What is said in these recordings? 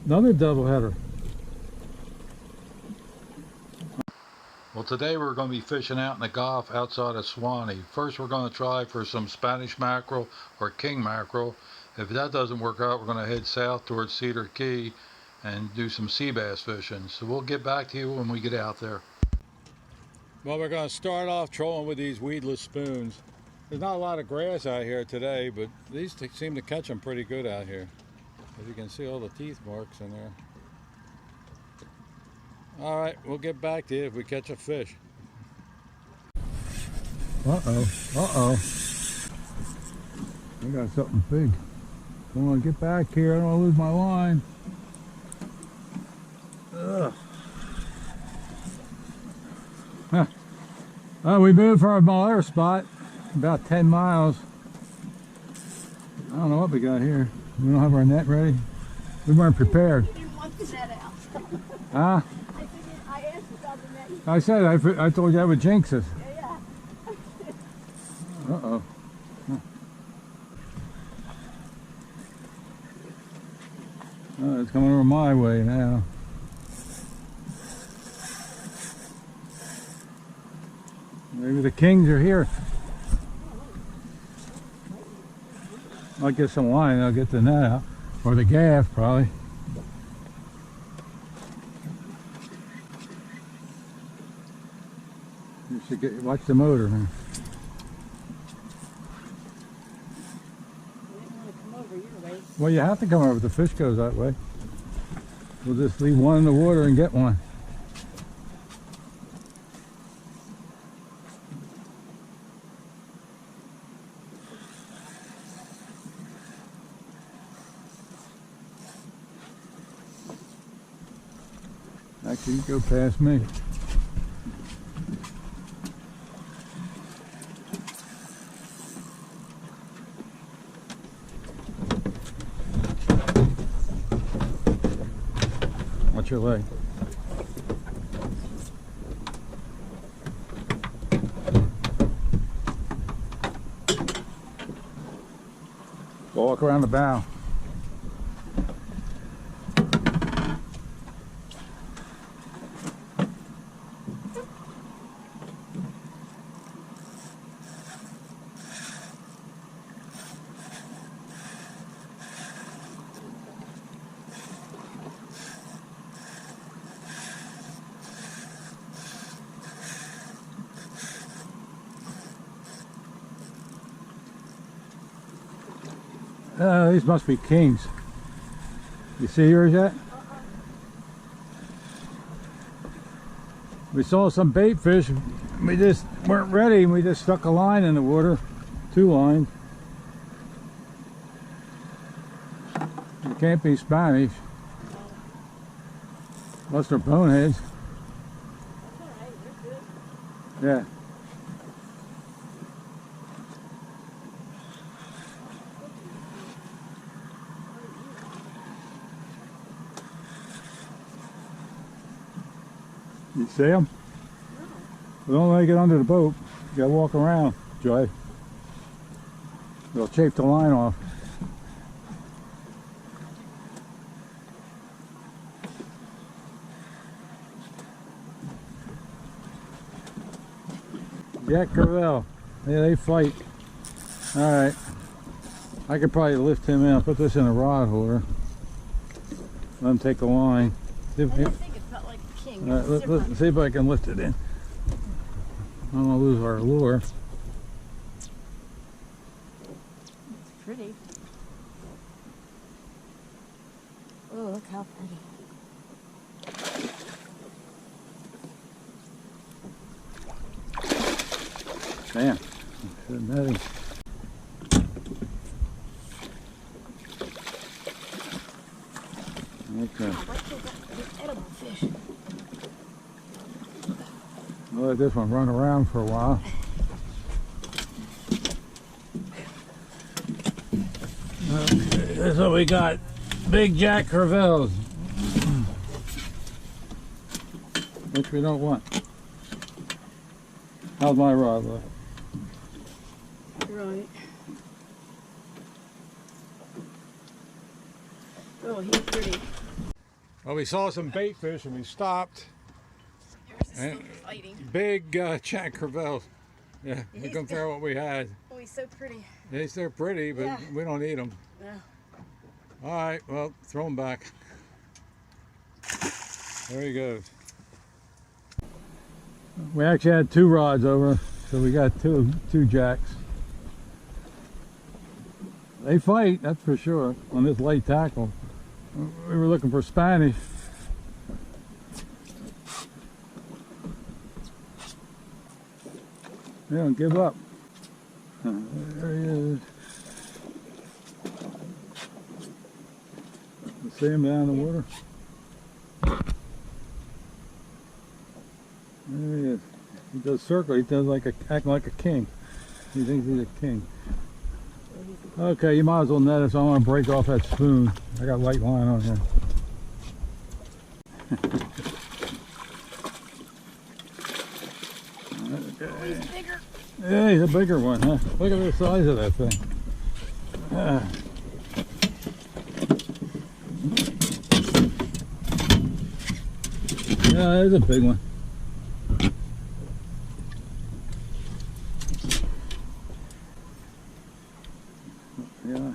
Another doubleheader. Well, today we're going to be fishing out in the Gulf outside of Suwannee. First, we're going to try for some Spanish mackerel or king mackerel. If that doesn't work out, we're going to head south towards Cedar Key and do some sea bass fishing. So we'll get back to you when we get out there. Well, we're going to start off trolling with these weedless spoons. There's not a lot of grass out here today, but these seem to catch them pretty good out here. As you can see, all the teeth marks in there. All right, we'll get back to you if we catch a fish. Uh-oh. I got something big. I want to get back here. I don't want to lose my line. Ugh. Huh. Oh, we moved from our other spot about 10 miles. I don't know what we got here. We don't have our net ready. We weren't prepared. You didn't want the net out. Huh? I asked about the net. I said, I told you I would jinx us. Yeah. Uh-oh. Oh, it's coming over my way now. Maybe the kings are here. I'll get some line, I'll get the net out. Or the gaff, probably. You should watch the motor, man. Well, you have to come over. The fish goes that way. We'll just leave one in the water and get one. Actually, you go past me. Watch your leg. Go walk around the bow. These must be kings. You see yours yet? We saw some bait fish. We just weren't ready and we just stuck a line in the water. 2 lines. You can't be Spanish. Unless they're boneheads. Yeah. You see them? No. Don't let it get under the boat. You gotta walk around, Joy. They'll chafe the line off. Jack Crevalle. Yeah, they fight. Alright. I could probably lift him in. I'll put this in a rod holder. Let him take the line. I didn't think it felt like the king. Let's see if I can lift it in. I don't want to lose our lure. It's pretty. Oh, look how pretty. Damn. Good netting. Okay. Edible fish. I'll let this one run around for a while. Okay, that's what we got. Big Jack Crevalles. Which we don't want. How's my rod look? Right. Oh, he's pretty. Well, we saw some bait fish and we stopped. There's still fighting. Big Jack Crevalle. Yeah, we couldn't figure out what we had. Oh, he's so pretty. Yes, they're pretty, but Yeah. we don't eat them. No. All right, well, throw them back. There he goes. We actually had 2 rods over, so we got two jacks. They fight, that's for sure, on this light tackle. We were looking for Spanish. They don't give up. There he is. You see him down in the water? There he is. He does circle. He does act like a king. He thinks he's a king. Okay, you might as well net us. I want to break off that spoon. I got light line on here. Oh, he's bigger. Yeah, he's a bigger one, huh? Look at the size of that thing. Yeah, that is a big one. Yeah.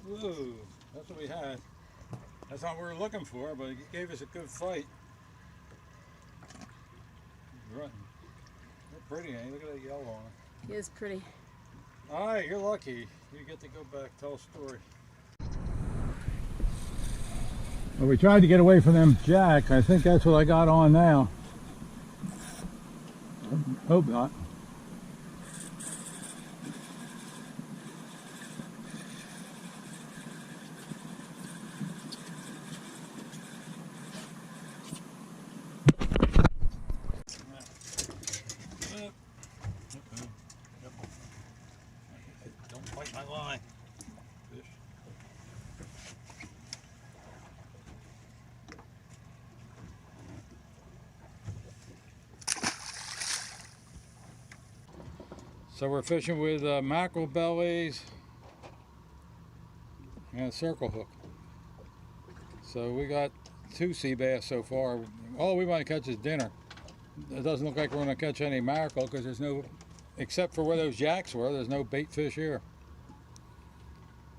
Whoa, that's what we had. That's not what we were looking for, but he gave us a good fight. They're pretty, ain't you? Look at that yellow on it. He is pretty. All right, you're lucky. You get to go back, tell a story. Well, we tried to get away from them jacks. I think that's what I got on now. Hope not. Don't bite my line. Fish. So we're fishing with mackerel bellies and a circle hook. So we got 2 sea bass so far. All we want to catch is dinner. It doesn't look like we're going to catch any mackerel because there's no, except for where those jacks were, there's no bait fish here.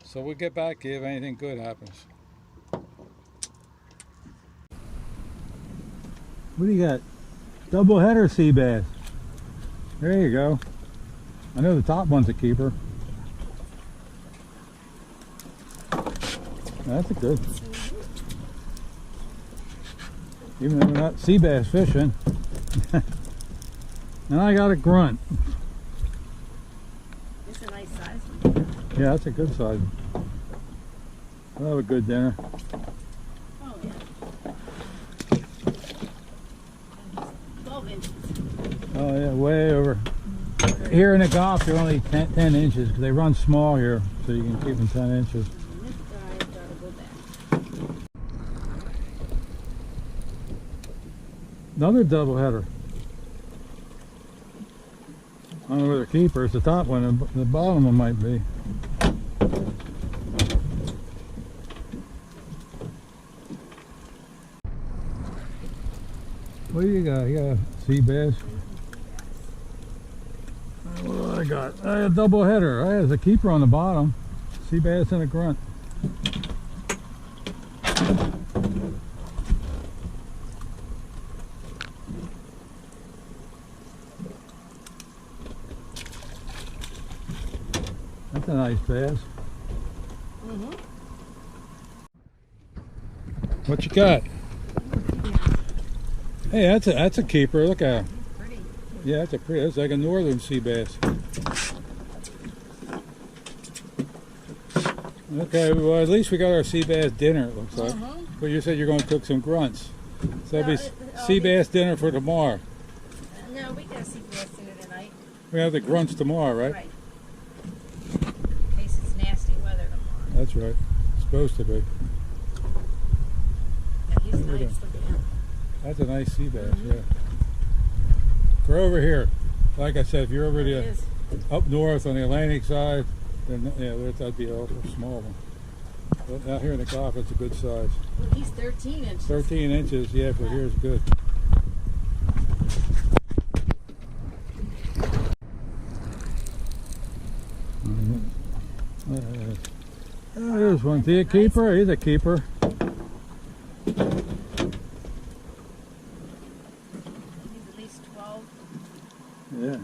So we'll get back to you if anything good happens. What do you got? Double header sea bass. There you go. I know the top one's a keeper. That's a good. Even though we're not sea bass fishing. And I got a grunt. It's a nice size. Yeah, that's a good size. We'll have a good dinner. Oh, yeah. 12 inches. Oh yeah, way over. Here in the Gulf, they're only 10 inches because they run small here, so you can keep them 10 inches. And this guy's got to go back. Another double header. I don't know where the keeper is. The top one, and the bottom one might be. What do you got? You got a sea bass? What do I got? I got a double header. There's a keeper on the bottom. Sea bass and a grunt. That's a nice bass. Mm-hmm. What you got? Hey, that's a keeper. Look at him. Pretty. Yeah, that's a pretty. That's like a northern sea bass. Okay, well at least we got our sea bass dinner. It looks like. But you said you're going to cook some grunts, so that'll be sea bass dinner for tomorrow. No, we got sea bass dinner tonight. We have the grunts tomorrow, right? Right. In case it's nasty weather tomorrow. That's right. It's supposed to be. Yeah, he's nice. Look at him. That's a nice sea bass, yeah. For over here, like I said, if you're over There the he is. up north on the Atlantic side, then yeah, that'd be a small one. But out here in the Gulf, it's a good size. Well, he's 13 inches. 13 inches, yeah, for here is good. There's one. See a keeper? He's a keeper. He's at least 12. Yeah.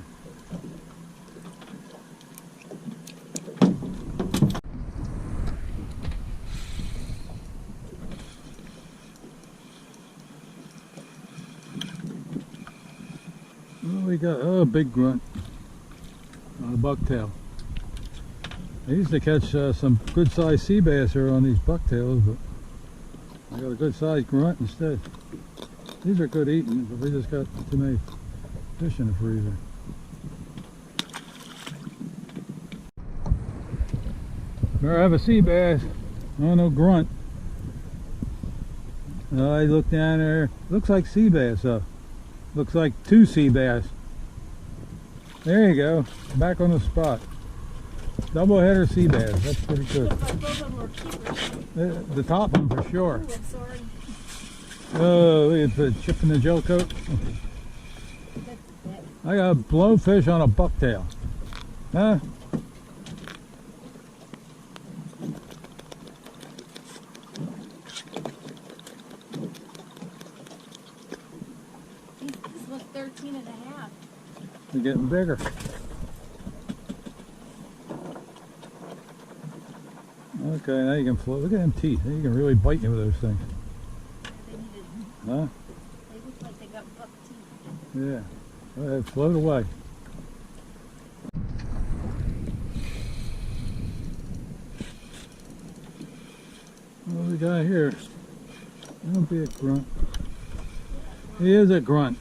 What do we got? Oh, big grunt on a bucktail. I used to catch some good sized sea bass here on these bucktails, but I got a good sized grunt instead. These are good eating, but we just got too many fish in the freezer. There I have a sea bass. Oh, no grunt. I look down there. Looks like sea bass though. Looks like two sea bass. There you go. Back on the spot. Double header sea bass. That's pretty good. Looks like both of them were keepers. The top one for sure. Ooh, I'm sorry. Oh, it's a chip in the gel coat. I got a blowfish on a bucktail. Huh? This was 13 and a half. They're getting bigger. Okay, now you can float. Look at them teeth. Now you can really bite you with those things. They needed, Huh? they look like they got buck teeth. Yeah. Go ahead, float away. What do we got here? Don't be a grunt. He is a grunt.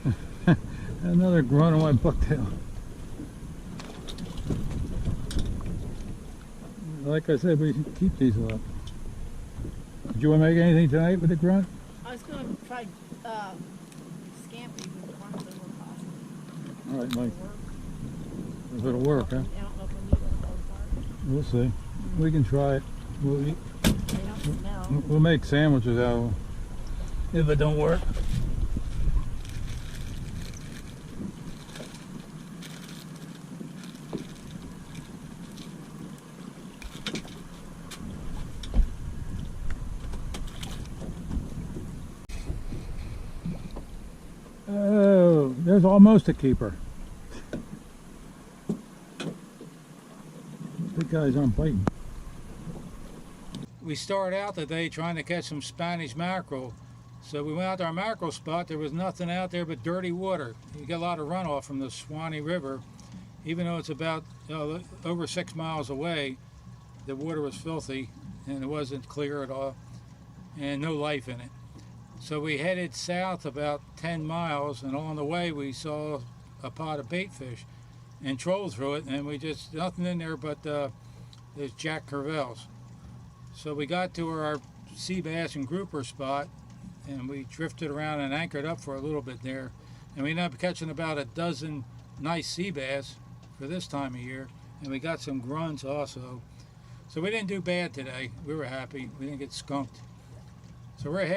Another grunt on my bucktail. Like I said, we keep these a lot. Did you want to make anything tonight with the grunt? I was going to try scampi with one if it were possible. All right, Mike. Work. If it'll work, huh? I don't know if we need one of those. We'll see. We can try it. We'll eat. They don't smell. We'll make sandwiches out of them. If it don't work. Oh, there's almost a keeper. Big guys aren't biting. We started out the day trying to catch some Spanish mackerel. So we went out to our mackerel spot. There was nothing out there but dirty water. You get a lot of runoff from the Suwannee River. Even though it's about over 6 miles away, the water was filthy and it wasn't clear at all and no life in it. So we headed south about 10 miles, and on the way we saw a pot of bait fish and trolled through it, and we just, nothing in there but there's Jack Crevalles. So we got to our sea bass and grouper spot, and we drifted around and anchored up for a little bit there, and we ended up catching about a dozen nice sea bass for this time of year, and we got some grunts also. So we didn't do bad today. We were happy. We didn't get skunked. So we're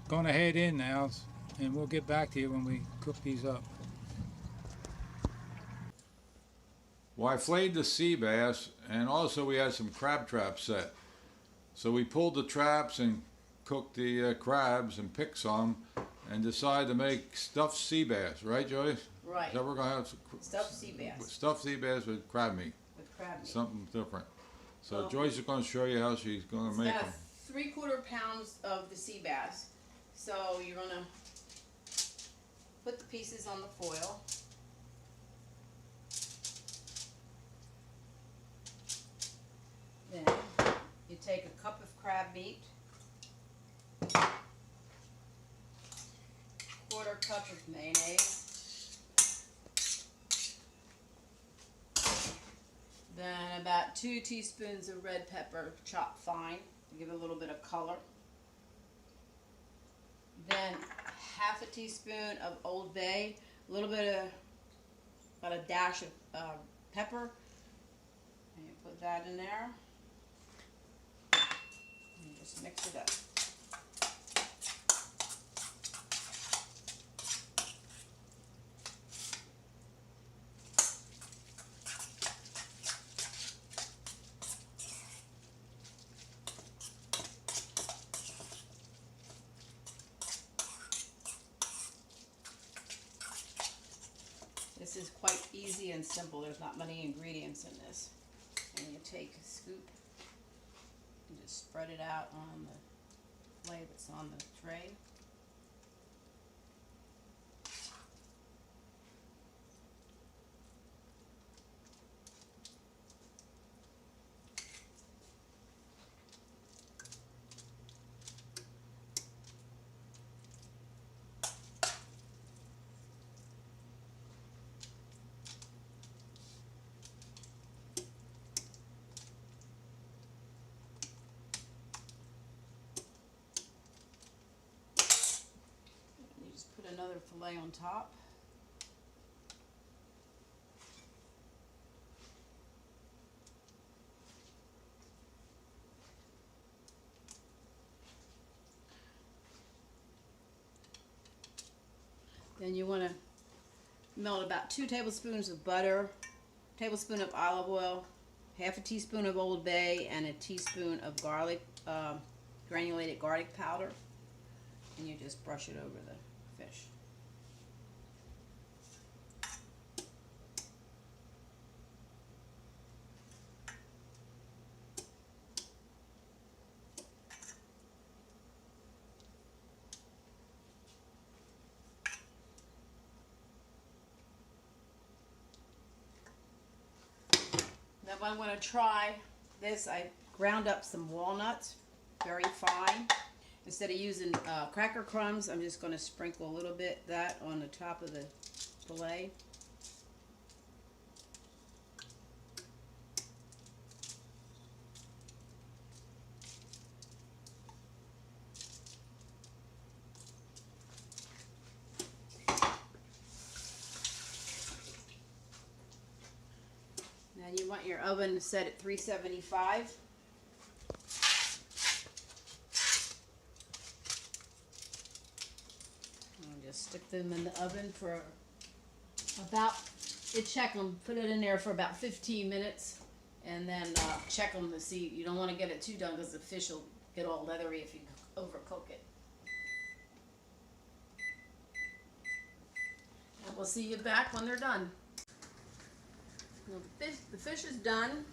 going to head in now, and we'll get back to you when we cook these up. Well, I flayed the sea bass, and also we had some crab traps set. So we pulled the traps and cooked the crabs and picked some, and decided to make stuffed sea bass, right, Joyce? Right. So we're gonna have Stuffed sea bass stuffed sea bass with crab meat, with crab meat. something different. So Well, Joyce is gonna show you how she's gonna It's make got them. 3/4 pounds of the sea bass. So you're gonna put the pieces on the foil. Then you take a cup of crab meat, 1/4 cup of mayonnaise, then about 2 teaspoons of red pepper chopped fine to give it a little bit of color. Then 1/2 teaspoon of Old Bay, a little bit of, about a dash of pepper, and you put that in there. Mix it up. This is quite easy and simple. There's not many ingredients in this. And you take a scoop and just spread it out on the fillet that's on the tray. You just put another fillet on top. Then you want to melt about 2 tablespoons of butter, tablespoon of olive oil, half a teaspoon of Old Bay, and a teaspoon of garlic, granulated garlic powder. And you just brush it over the fish. Now I'm going to try this. I ground up some walnuts, very fine. Instead of using cracker crumbs, I'm just going to sprinkle a little bit that on the top of the fillet. Now you want your oven set at 375. Just stick them in the oven for about, check them, put it in there for about 15 minutes, and then check them to see. You don't want to get it too done because the fish will get all leathery if you overcook it. And we'll see you back when they're done. Now the fish is done.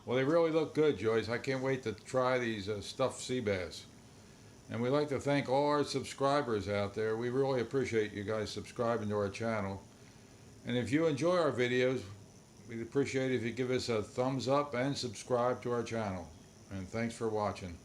Well, they really look good, Joyce. I can't wait to try these stuffed sea bass. And we'd like to thank all our subscribers out there. We really appreciate you guys subscribing to our channel. And if you enjoy our videos, we'd appreciate it if you give us a thumbs up and subscribe to our channel. And thanks for watching.